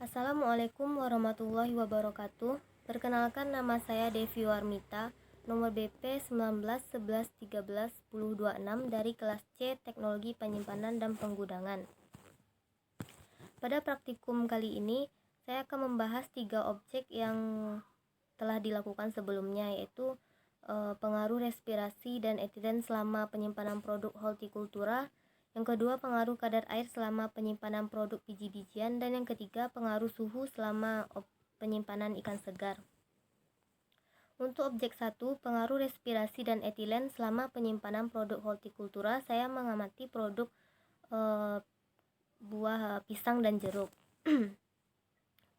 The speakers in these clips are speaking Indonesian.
Assalamualaikum warahmatullahi wabarakatuh. Perkenalkan, nama saya Devi Warmita, nomor BP 1911131026 dari kelas C Teknologi Penyimpanan dan Penggunaan. Pada praktikum kali ini, saya akan membahas 3 objek yang telah dilakukan sebelumnya, yaitu pengaruh respirasi dan etilen selama penyimpanan produk hortikultura. Yang kedua, pengaruh kadar air selama penyimpanan produk biji-bijian, dan yang ketiga, pengaruh suhu selama penyimpanan ikan segar. Untuk objek 1, pengaruh respirasi dan etilen selama penyimpanan produk hortikultura, saya mengamati produk buah pisang dan jeruk.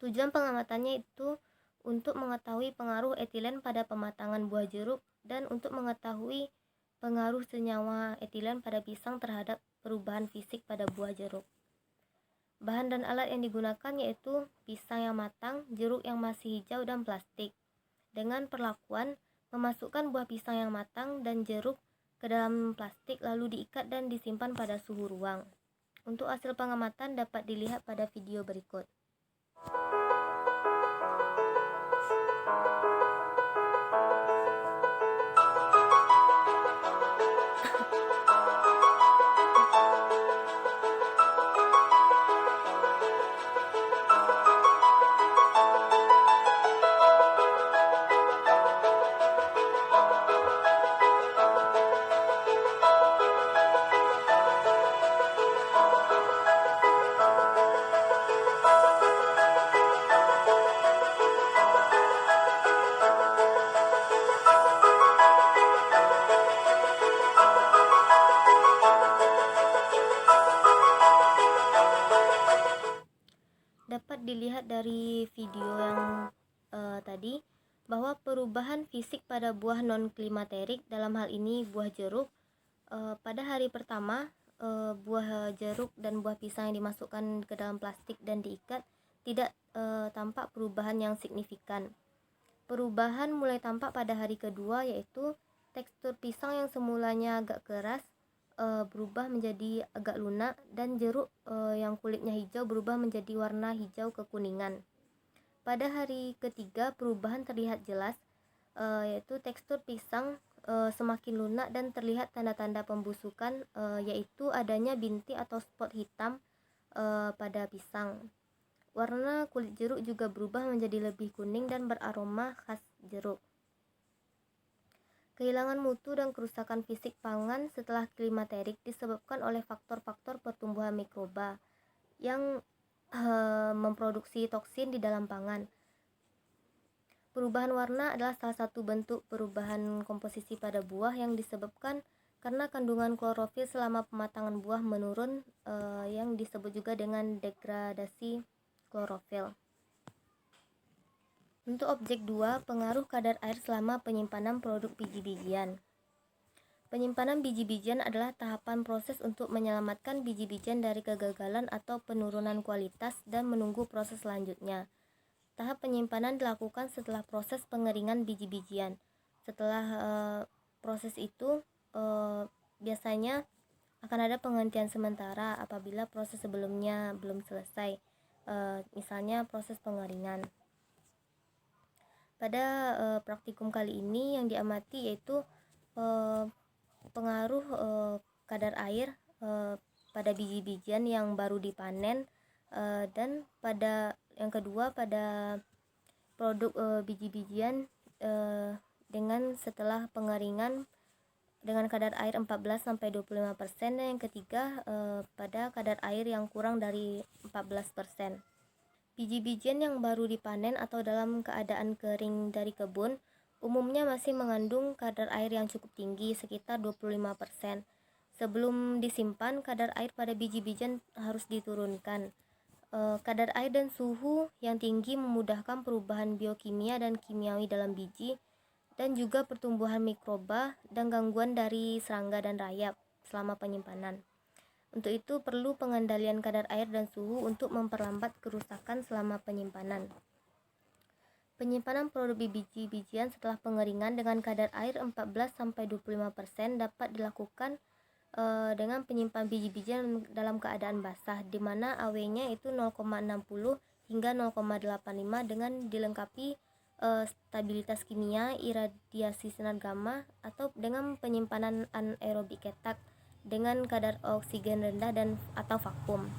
Tujuan pengamatannya itu untuk mengetahui pengaruh etilen pada pematangan buah jeruk dan untuk mengetahui pengaruh senyawa etilen pada pisang terhadap perubahan fisik pada buah jeruk. Bahan dan alat yang digunakan yaitu pisang yang matang, jeruk yang masih hijau, dan plastik. Dengan perlakuan memasukkan buah pisang yang matang dan jeruk ke dalam plastik lalu diikat dan disimpan pada suhu ruang. Untuk hasil pengamatan dapat dilihat pada video berikut. Dapat dilihat dari video yang tadi bahwa perubahan fisik pada buah non-klimaterik, dalam hal ini buah jeruk, pada hari pertama buah jeruk dan buah pisang yang dimasukkan ke dalam plastik dan diikat tidak tampak perubahan yang signifikan. Perubahan mulai tampak pada hari kedua, yaitu tekstur pisang yang semulanya agak keras berubah menjadi agak lunak, dan jeruk yang kulitnya hijau berubah menjadi warna hijau kekuningan. Pada hari ketiga perubahan terlihat jelas, yaitu tekstur pisang semakin lunak dan terlihat tanda-tanda pembusukan, yaitu adanya bintik atau spot hitam pada pisang. Warna kulit jeruk juga berubah menjadi lebih kuning dan beraroma khas jeruk. Kehilangan mutu dan kerusakan fisik pangan setelah klimaterik disebabkan oleh faktor-faktor pertumbuhan mikroba yang memproduksi toksin di dalam pangan. Perubahan warna adalah salah satu bentuk perubahan komposisi pada buah yang disebabkan karena kandungan klorofil selama pematangan buah menurun, yang disebut juga dengan degradasi klorofil. Untuk objek 2, pengaruh kadar air selama penyimpanan produk biji-bijian. Penyimpanan biji-bijian adalah tahapan proses untuk menyelamatkan biji-bijian dari kegagalan atau penurunan kualitas dan menunggu proses selanjutnya. Tahap penyimpanan dilakukan setelah proses pengeringan biji-bijian. Setelah proses itu biasanya akan ada penghentian sementara apabila proses sebelumnya belum selesai, misalnya proses pengeringan. Pada praktikum kali ini yang diamati yaitu pengaruh kadar air pada biji-bijian yang baru dipanen, dan pada yang kedua pada produk biji-bijian dengan setelah pengeringan dengan kadar air 14-25%, dan yang ketiga pada kadar air yang kurang dari 14%. Biji-bijian yang baru dipanen atau dalam keadaan kering dari kebun umumnya masih mengandung kadar air yang cukup tinggi, sekitar 25%. Sebelum disimpan, kadar air pada biji-bijian harus diturunkan. Kadar air dan suhu yang tinggi memudahkan perubahan biokimia dan kimiawi dalam biji, dan juga pertumbuhan mikroba dan gangguan dari serangga dan rayap selama penyimpanan. Untuk itu perlu pengendalian kadar air dan suhu untuk memperlambat kerusakan selama penyimpanan. Penyimpanan produk biji-bijian setelah pengeringan dengan kadar air 14-25% dapat dilakukan dengan penyimpan biji-bijian dalam keadaan basah, di mana AW-nya itu 0,60 hingga 0,85 dengan dilengkapi stabilitas kimia, iradiasi sinar gamma, atau dengan penyimpanan anaerobik ketat dengan kadar oksigen rendah dan atau vakum.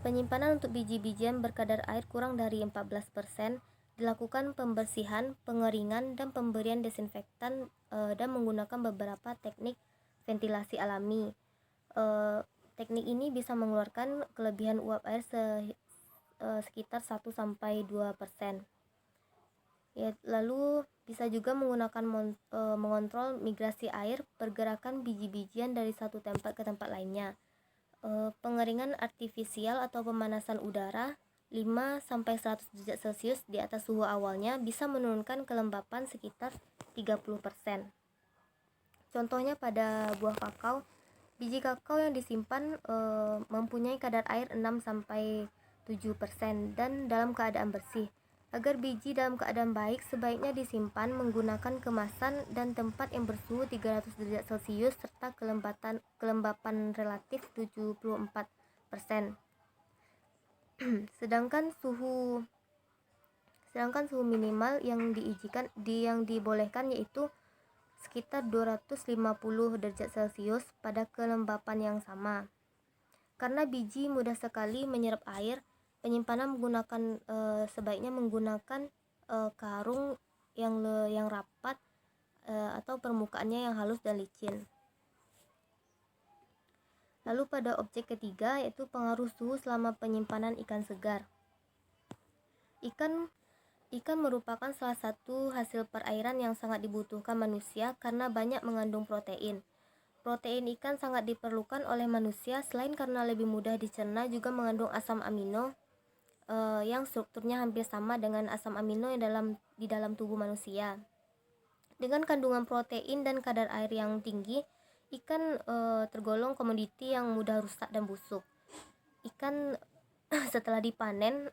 Penyimpanan untuk biji-bijian berkadar air kurang dari 14%, dilakukan pembersihan, pengeringan, dan pemberian desinfektan dan menggunakan beberapa teknik ventilasi alami. Teknik ini bisa mengeluarkan kelebihan uap air sekitar 1-2%. Ya, lalu bisa juga menggunakan mengontrol migrasi air, pergerakan biji-bijian dari satu tempat ke tempat lainnya. Pengeringan artifisial atau pemanasan udara 5-100 derajat Celcius di atas suhu awalnya bisa menurunkan kelembapan sekitar 30%. Contohnya pada buah kakao, biji kakao yang disimpan mempunyai kadar air 6-7% dan dalam keadaan bersih. Agar biji dalam keadaan baik, sebaiknya disimpan menggunakan kemasan dan tempat yang bersuhu 300 derajat Celcius serta kelembapan relatif 74%. Sedangkan suhu minimal yang dibolehkan yaitu sekitar 250 derajat Celcius pada kelembapan yang sama. Karena biji mudah sekali menyerap air, penyimpanan sebaiknya menggunakan karung yang rapat atau permukaannya yang halus dan licin. Lalu pada objek ketiga yaitu pengaruh suhu selama penyimpanan ikan segar. Ikan merupakan salah satu hasil perairan yang sangat dibutuhkan manusia karena banyak mengandung protein. Protein ikan sangat diperlukan oleh manusia selain karena lebih mudah dicerna, juga mengandung asam amino yang strukturnya hampir sama dengan asam amino yang di dalam tubuh manusia. Dengan kandungan protein dan kadar air yang tinggi, ikan tergolong komoditi yang mudah rusak dan busuk. Ikan setelah dipanen,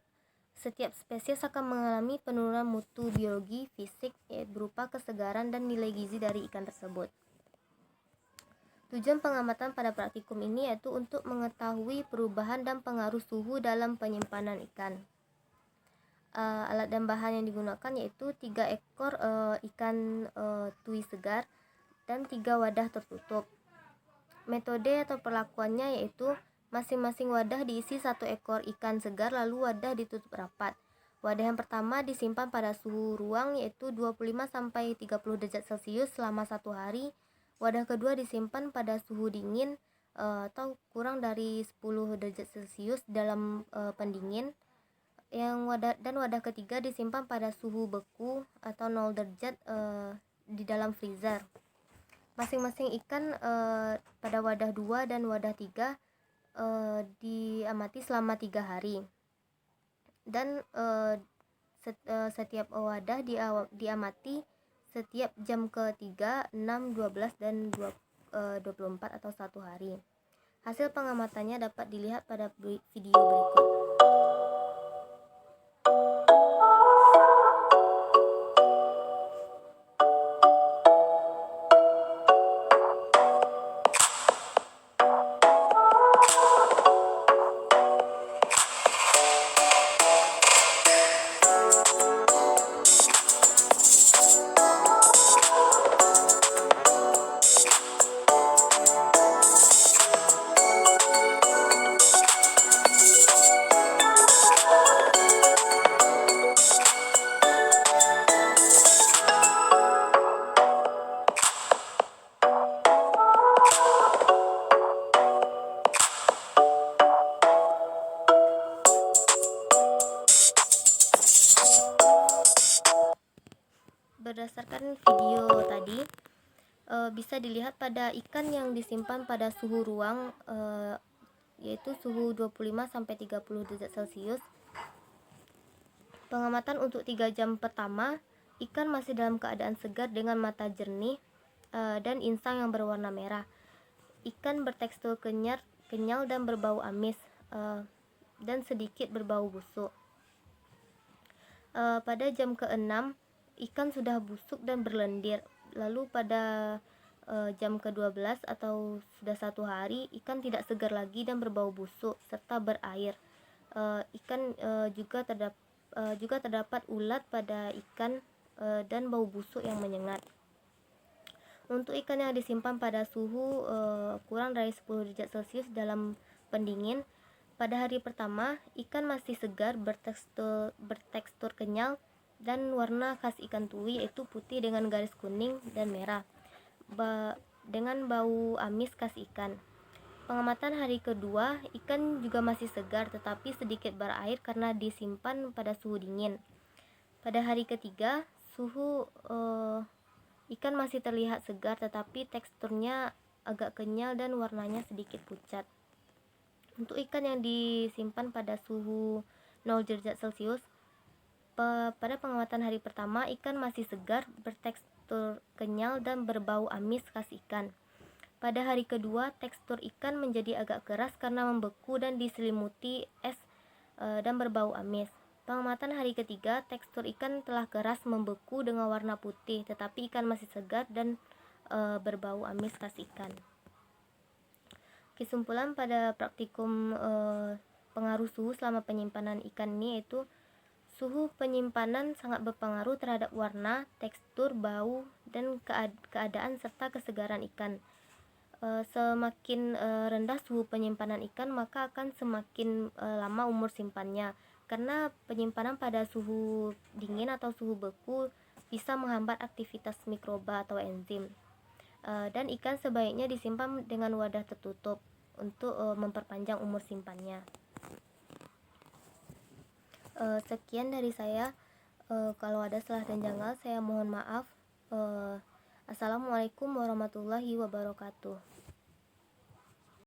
setiap spesies akan mengalami penurunan mutu biologi, fisik, berupa kesegaran dan nilai gizi dari ikan tersebut. Tujuan pengamatan pada praktikum ini yaitu untuk mengetahui perubahan dan pengaruh suhu dalam penyimpanan ikan. Alat dan bahan yang digunakan yaitu 3 ekor ikan tui segar dan 3 wadah tertutup. Metode atau perlakuannya yaitu masing-masing wadah diisi 1 ekor ikan segar, lalu wadah ditutup rapat. Wadah yang pertama disimpan pada suhu ruang yaitu 25-30 derajat Celcius selama 1 hari. Wadah kedua disimpan pada suhu dingin atau kurang dari 10 derajat Celcius dalam pendingin. Wadah ketiga disimpan pada suhu beku atau 0 derajat di dalam freezer. Masing-masing ikan pada wadah 2 dan wadah 3 diamati selama 3 hari. Dan setiap wadah diamati setiap jam ke-3, 6, 12, dan 24 atau 1 hari. Hasil pengamatannya dapat dilihat pada video berikut. Berdasarkan video tadi, bisa dilihat pada ikan yang disimpan pada suhu ruang yaitu suhu 25-30 derajat Celcius. Pengamatan untuk 3 jam pertama, ikan masih dalam keadaan segar dengan mata jernih dan insang yang berwarna merah. Ikan bertekstur kenyal dan berbau amis dan sedikit berbau busuk. Pada jam ke-6, ikan sudah busuk dan berlendir. Lalu pada jam ke-12 atau sudah 1 hari, ikan tidak segar lagi dan berbau busuk serta berair. Ikan juga terdapat ulat pada ikan dan bau busuk yang menyengat. Untuk ikan yang disimpan pada suhu kurang dari 10 derajat Celcius dalam pendingin, pada hari pertama ikan masih segar, bertekstur kenyal dan warna khas ikan tui, yaitu putih dengan garis kuning dan merah, dengan bau amis khas ikan. Pengamatan hari kedua, ikan juga masih segar tetapi sedikit berair karena disimpan pada suhu dingin. Pada hari ketiga, suhu ikan masih terlihat segar tetapi teksturnya agak kenyal dan warnanya sedikit pucat. Untuk ikan yang disimpan pada suhu 0 derajat Celcius, pada pengamatan hari pertama ikan masih segar, bertekstur kenyal dan berbau amis khas ikan. Pada hari kedua, tekstur ikan menjadi agak keras karena membeku dan diselimuti es dan berbau amis. Pengamatan hari ketiga, tekstur ikan telah keras, membeku dengan warna putih, tetapi ikan masih segar dan berbau amis khas ikan. Kesimpulan pada praktikum pengaruh suhu selama penyimpanan ikan ini yaitu suhu penyimpanan sangat berpengaruh terhadap warna, tekstur, bau, dan keadaan serta kesegaran ikan. Semakin rendah suhu penyimpanan ikan, maka akan semakin lama umur simpannya, karena penyimpanan pada suhu dingin atau suhu beku bisa menghambat aktivitas mikroba atau enzim. Dan ikan sebaiknya disimpan dengan wadah tertutup untuk memperpanjang umur simpannya. Sekian dari saya. Kalau ada salah dan janggal, saya mohon maaf. Assalamualaikum warahmatullahi wabarakatuh.